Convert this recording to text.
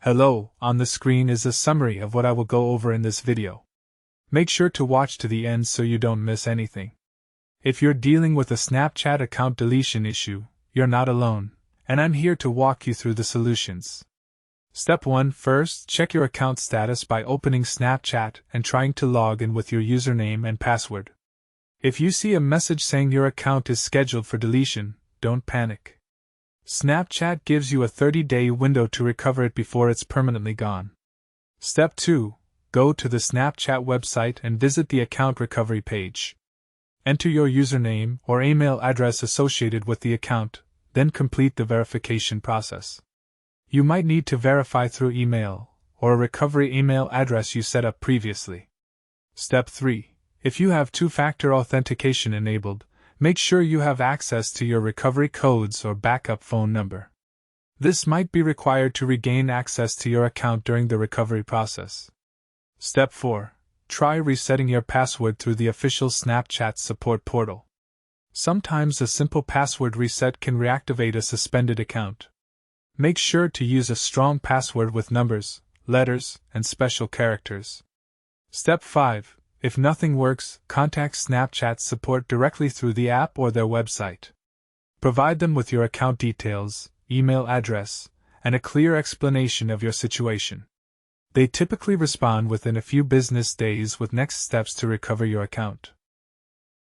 Hello, on the screen is a summary of what I will go over in this video. Make sure to watch to the end so you don't miss anything. If you're dealing with a Snapchat account deletion issue, you're not alone, and I'm here to walk you through the solutions. Step 1. First, check your account status by opening Snapchat and trying to log in with your username and password. If you see a message saying your account is scheduled for deletion, don't panic. Snapchat gives you a 30-day window to recover it before it's permanently gone. Step 2. Go to the Snapchat website and visit the account recovery page. Enter your username or email address associated with the account, then complete the verification process. You might need to verify through email or a recovery email address you set up previously. Step 3. If you have two-factor authentication enabled, make sure you have access to your recovery codes or backup phone number. This might be required to regain access to your account during the recovery process. Step 4. Try resetting your password through the official Snapchat support portal. Sometimes a simple password reset can reactivate a suspended account. Make sure to use a strong password with numbers, letters, and special characters. Step 5. If nothing works, contact Snapchat support directly through the app or their website. Provide them with your account details, email address, and a clear explanation of your situation. They typically respond within a few business days with next steps to recover your account.